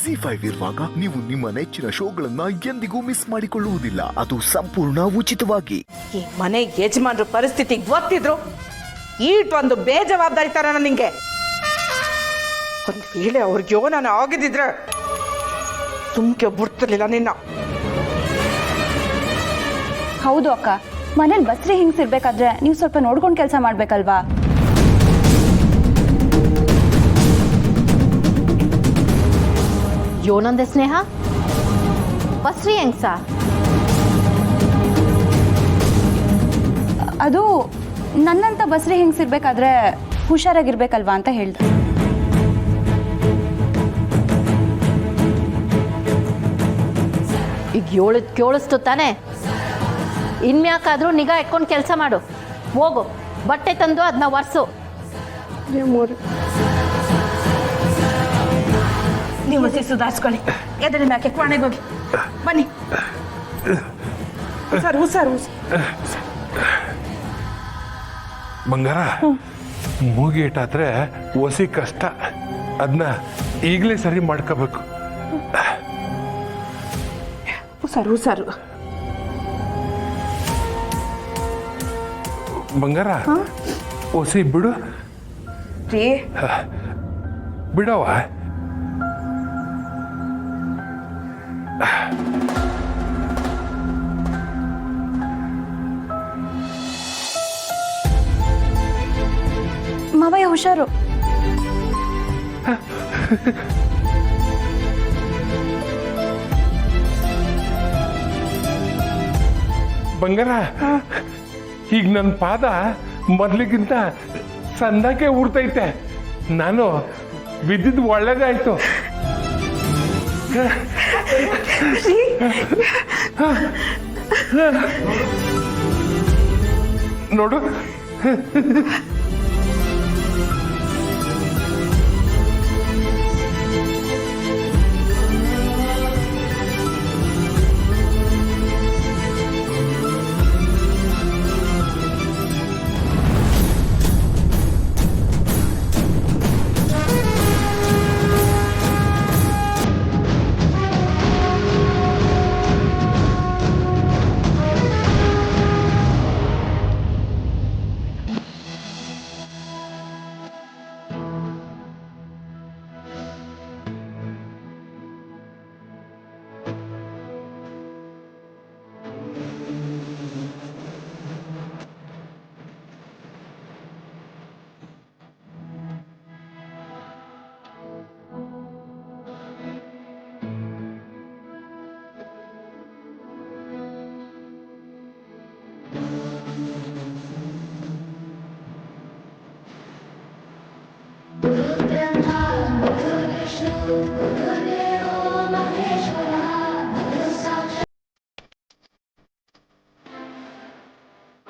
ZEE5 ಇರುವಾಗ ನೀವು ನಿಮ್ಮ ನೆಚ್ಚಿನ ಶೋಗಳನ್ನ ಎಂದಿಗೂ ಮಿಸ್ ಮಾಡಿಕೊಳ್ಳುವುದಿಲ್ಲ. ಅದು ಸಂಪೂರ್ಣ ಉಚಿತವಾಗಿ. ಈ ಮನೆ ಯಜಮಾನ್ರ ಪರಿಸ್ಥಿತಿ ಗೊತ್ತಿದ್ರು ಒಂದು ಬೇಜವಾಬ್ದಾರಿ ತರ ನಿಂಗೆ ಒಂದ್ ವೇಳೆ ಅವ್ರಿಗೆ ನಾನು ಆಗಿದ್ರೆ ಸುಮ್ಕೆ ಬಿಡ್ತಿರ್ಲಿಲ್ಲ ನಿನ್ನ. ಹೌದು ಅಕ್ಕ, ಮನೇಲಿ ಬಸ್ರಿ ಹಿಂಗ್ಸಿರ್ಬೇಕಾದ್ರೆ ನೀವು ಸ್ವಲ್ಪ ನೋಡ್ಕೊಂಡು ಕೆಲಸ ಮಾಡ್ಬೇಕಲ್ವಾ? ಯೋನಂದೆ ಸ್ನೇಹ ಬಸ್ರಿ ಹೆಂಗ್ಸ ಅದು ನನ್ನಂತ ಬಸ್ರಿ ಹಿಂಗ್ಸಿರ್ಬೇಕಾದ್ರೆ ಹುಷಾರಾಗಿರ್ಬೇಕಲ್ವಾ ಅಂತ ಹೇಳ್ದೆ. ಈಗ ಕೇಳಿಸ್ತು ತಾನೆ, ಇನ್ಮ್ಯಾಕಾದ್ರೂ ನಿಗಾ ಇಟ್ಕೊಂಡು ಕೆಲಸ ಮಾಡು. ಹೋಗು, ಬಟ್ಟೆ ತಂದು ಅದನ್ನ ಒರೆಸು. ನೀವು ಸುಧಾರಿಸ್ಕೊಳ್ಳಿ. ಎದುರಿನ ಮ್ಯಾಕೆ ಕೋಣೆಗೆ ಹೋಗಿ ಬನ್ನಿ. ಹುಷಾರು. ಬಂಗಾರ, ಮೂಗೇಟಾದ್ರೆ ಒಸಿ ಕಷ್ಟ, ಅದನ್ನ ಈಗಲೇ ಸರಿ ಮಾಡ್ಕೋಬೇಕು. ಹುಷಾರು. ಬಂಗಾರ, ಒಸಿ ಬಿಡು ಬಿಡವ. ಮಾವಯ್ಯ ಹುಷಾರು. ಬಂಗಾರ, ಈಗ ನನ್ನ ಪಾದ ಮೊದ್ಲಿಗಿಂತ ಸಂದಕ್ಕೆ ಉಡ್ತೈತೆ. ನಾನು ಬಿದ್ದಿದ್ದು ಒಳ್ಳೇದಾಯ್ತು. ನೋಡು,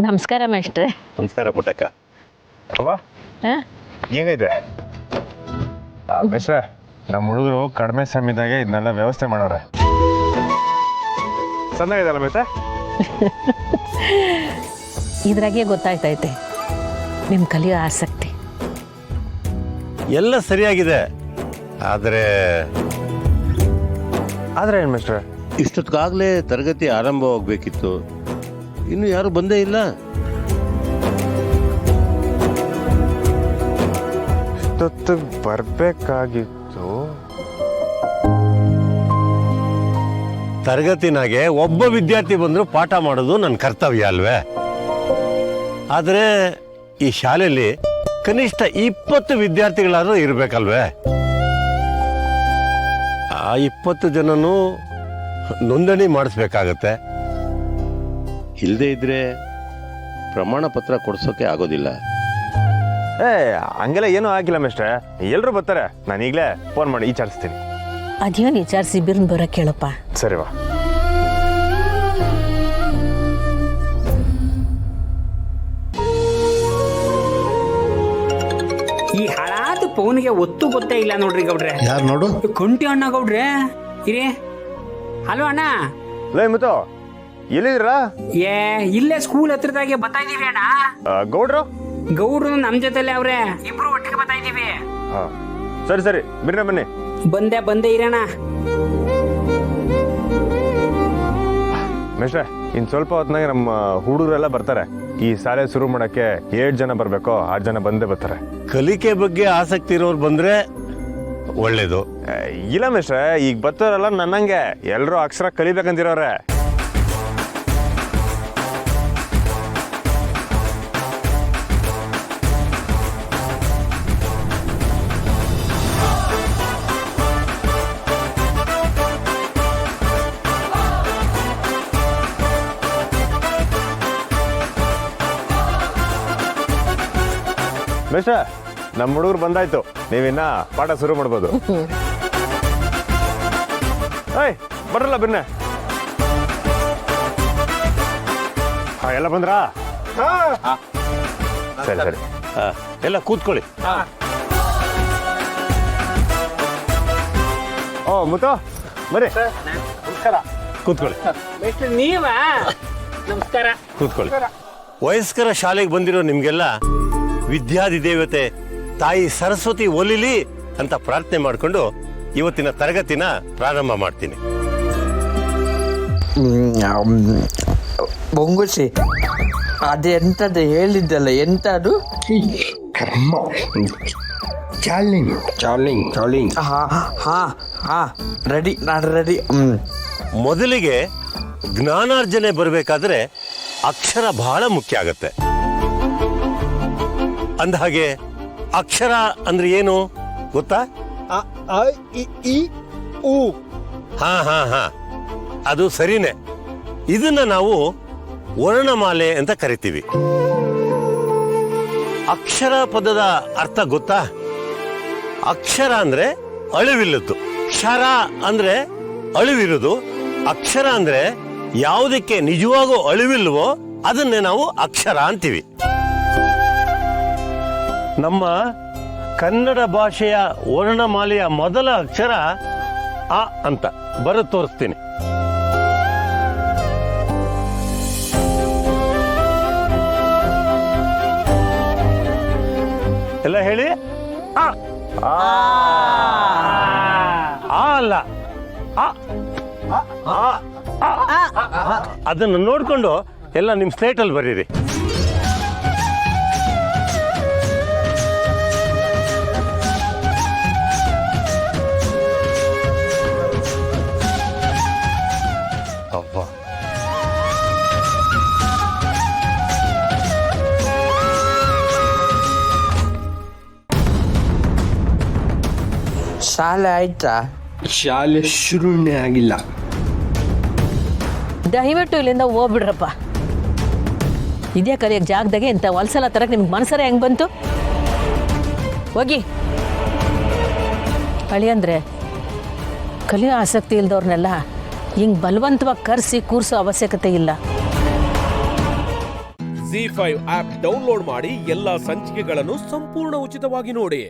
ನಮಸ್ಕಾರ ಮೇಷ್ಟ್ರೆ. ನಮಸ್ಕಾರ ಪುಟ್ಟಕ್ಕ. ಹೇಗೈತೆ ಮೇಷ್ಟ್ರೆ? ನಮ್ಮ ಹುಡುಗರು ಕಡಿಮೆ ಸಮಯದಾಗೆ ಇದನ್ನೆಲ್ಲ ವ್ಯವಸ್ಥೆ ಮಾಡೋರೆ. ಚೆನ್ನಾಗಿದೆಯಲ್ಲ ಮೇಷ್ಟ್ರೆ? ಇದ್ರಾಗೆ ಗೊತ್ತಾಯ್ತೈತೆ ನಿಮ್ಮ ಕಲಿಯೋ ಆಸಕ್ತಿ. ಎಲ್ಲ ಸರಿಯಾಗಿದೆ, ಆದರೆ ಏನು ಮೇಷ್ಟ್ರೆ? ಇಷ್ಟೊತ್ತಿಗಾಗಲೇ ತರಗತಿ ಆರಂಭವಾಗಬೇಕಿತ್ತು, ಇನ್ನು ಯಾರು ಬಂದೇ ಇಲ್ಲ. ಇಷ್ಟೊತ್ತಿಗೆ ಬರಬೇಕಾಗಿತ್ತು. ತರಗತಿನಾಗೆ ಒಬ್ಬ ವಿದ್ಯಾರ್ಥಿ ಬಂದರೂ ಪಾಠ ಮಾಡೋದು ನನ್ನ ಕರ್ತವ್ಯ ಅಲ್ವೇ? ಆದರೆ ಈ ಶಾಲೆಯಲ್ಲಿ ಕನಿಷ್ಠ 20 ವಿದ್ಯಾರ್ಥಿಗಳಾದ್ರೂ ಇರಬೇಕಲ್ವೇ? ಆ 20 ಜನನೂ ನೋಂದಣಿ ಮಾಡಿಸ್ಬೇಕಾಗತ್ತೆ. ಇಲ್ಲದೇ ಇದ್ರೆ ಪ್ರಮಾಣ ಪತ್ರ ಕೊಡ್ಸೋಕೆ ಆಗೋದಿಲ್ಲ. ಹಂಗೆಲ್ಲ ಏನೂ ಆಗಿಲ್ಲ ಮೇಷ್ಟ್ರೆ, ಎಲ್ಲರೂ ಬರ್ತಾರೆ. ನಾನು ಈಗಲೇ ಫೋನ್ ಮಾಡಿ ವಿಚಾರಿಸ್ತೀನಿ. ಅದೇನು ವಿಚಾರಿಸಿ ಬಿರ್ನ್ ಬರೋ ಕೇಳಪ್ಪ. ಸರಿವಾ? ಈ ಹಳಾದ ಫೋನ್ಗೆ ಒತ್ತು ಗೊತ್ತೇ ಇಲ್ಲ ನೋಡ್ರಿ ಗೌಡ್ರೆ. ಯಾರು ನೋಡು? ಕುಂಟಿ ಅಣ್ಣ ಗೌಡ್ರೆ. ಇರೇ, ಹಲೋ ಅಣ್ಣ. ಲೇ ಮುತ್ತು, ಎಲ್ಲಿದ್ದೀರಾ? ಇಲ್ಲೇ ಸ್ಕೂಲ್ ಹತ್ರದಾಗೆ ಬರ್ತಾ ಇದೀವಿ ಅಣ್ಣ. ಗೌಡ್ರು ನಮ್ ಜೊತೆಲೆ ಅವ್ರೆ, ಇಬ್ರು ಒಟ್ಟಿಗೆ ಬರ್ತಾ ಇದೀವಿ. ಸರಿ ಬನ್ನಿ. ಬಂದೆ ಇರೋಣ. ಮೇಷ್ಟ್ರೆ ಇನ್ನು ಸ್ವಲ್ಪ ಹೊತ್ತಿನಾಗೆ ನಮ್ಮ ಹುಡುಗರೆಲ್ಲ ಬರ್ತಾರೆ. ಈ ಶಾಲೆ ಶುರು ಮಾಡೋಕ್ಕೆ 7 ಜನ ಬರಬೇಕೋ 8 ಜನ ಬಂದೇ ಬರ್ತಾರೆ. ಕಲಿಕೆ ಬಗ್ಗೆ ಆಸಕ್ತಿ ಇರೋರು ಬಂದ್ರೆ ಒಳ್ಳೇದು. ಇಲ್ಲ ಮೇಷ್ಟ್ರೆ, ಈಗ ಬರ್ತಾರಲ್ಲ ನನ್ನಂಗೆ ಎಲ್ಲರೂ ಅಕ್ಷರ ಕಲಿಬೇಕಂತಿರೋರೆ. ಮೇಷ್ಟ್ರೆ ನಮ್ಮ ಹುಡುಗರು ಬಂದಾಯ್ತು, ನೀವಿನ್ನ ಪಾಠ ಶುರು ಮಾಡ್ಬೋದು. ಏಯ್ ಬರಲ್ಲ ಬಿನ್ನೆ. ಎಲ್ಲ ಬಂದ್ರಾ? ಸರಿ ಸರಿ, ಎಲ್ಲ ಕೂತ್ಕೊಳ್ಳಿ. ಓ ಮುತ್ತು ಬರ್ರಿ. ಕೂತ್ಕೊಳ್ಳಿ ನೀವಾ? ನಮಸ್ಕಾರ. ಕೂತ್ಕೊಳ್ಳಿ. ವಯಸ್ಕರ ಶಾಲೆಗೆ ಬಂದಿರೋ ನಿಮ್ಗೆಲ್ಲ ವಿದ್ಯಾದಿ ದೇವತೆ ತಾಯಿ ಸರಸ್ವತಿ ಒಲಿಲಿ ಅಂತ ಪ್ರಾರ್ಥನೆ ಮಾಡಿಕೊಂಡು ಇವತ್ತಿನ ತರಗತಿನ ಪ್ರಾರಂಭ ಮಾಡ್ತೀನಿ. ಬೊಂಗುಸಿ ಅದೆಂತದ್ದು ಹೇಳಿದ್ದಲ್ಲ, ಎಂತದು? ಚಾರ್ಲಿಂಗ್. ಹಾ ರೆಡಿ, ನಾನು ರೆಡಿ. ಮೊದಲಿಗೆ ಜ್ಞಾನಾರ್ಜನೆ ಬರಬೇಕಾದ್ರೆ ಅಕ್ಷರ ಬಹಳ ಮುಖ್ಯ ಆಗತ್ತೆ. ಅಂದಹಾಗೆ ಅಕ್ಷರ ಅಂದ್ರೆ ಏನು ಗೊತ್ತಾ? ಹಾ ಅದು ಸರಿನೇ. ಇದನ್ನ ನಾವು ವರ್ಣಮಾಲೆ ಅಂತ ಕರಿತೀವಿ. ಅಕ್ಷರ ಪದದ ಅರ್ಥ ಗೊತ್ತಾ? ಅಕ್ಷರ ಅಂದ್ರೆ ಅಳಿವಿಲ್ಲದ್ದು, ಕ್ಷರ ಅಂದ್ರೆ ಅಳಿವಿರುವುದು, ಅಕ್ಷರ ಅಂದ್ರೆ ಯಾವುದಕ್ಕೆ ನಿಜವಾಗೂ ಅಳಿವಿಲ್ವೋ ಅದನ್ನೇ ನಾವು ಅಕ್ಷರ ಅಂತೀವಿ. ನಮ್ಮ ಕನ್ನಡ ಭಾಷೆಯ ವರ್ಣಮಾಲೆಯ ಮೊದಲ ಅಕ್ಷರ ಅ ಅಂತ ಬರೆದು ತೋರಿಸ್ತೀನಿ. ಎಲ್ಲ ಹೇಳಿ. ಅ ಅಲ್ಲ, ಅದನ್ನು ನೋಡ್ಕೊಂಡು ಎಲ್ಲ ನಿಮ್ಮ ಸ್ಲೇಟಲ್ಲಿ ಬರೀರಿ. ಶಾಲೆ ಆಯ್ತಾ? ಶಾಲೆ ಶುರುನೇ ಆಗಿಲ್ಲ. ದಯವಿಟ್ಟು ಇಲ್ಲಿಂದ ಹೋಗ್ಬಿಡ್ರಪ್ಪ. ಇದೇ ಕಲಿಯೋಕ್ಕೆ ಜಾಗದಾಗೆ ಇಂಥ ಹೊಲ್ಸಲ ತರಕ್ಕೆ ನಿಮ್ಗೆ ಮನಸ್ಸರ ಹೆಂಗೆ ಬಂತು? ಹೋಗಿ ಅಳಿಯಂದ್ರೆ ಕಲಿಯೋ ಆಸಕ್ತಿ ಇಲ್ದವ್ರನ್ನೆಲ್ಲ ಹಿಂಗೆ ಬಲವಂತವಾಗಿ ಕರೆಸಿ ಕೂರಿಸೋ ಅವಶ್ಯಕತೆ ಇಲ್ಲ. ZEE5 ಆಪ್ ಡೌನ್ಲೋಡ್ ಮಾಡಿ ಎಲ್ಲಾ ಸಂಚಿಕೆಗಳನ್ನು ಸಂಪೂರ್ಣ ಉಚಿತವಾಗಿ ನೋಡಿ.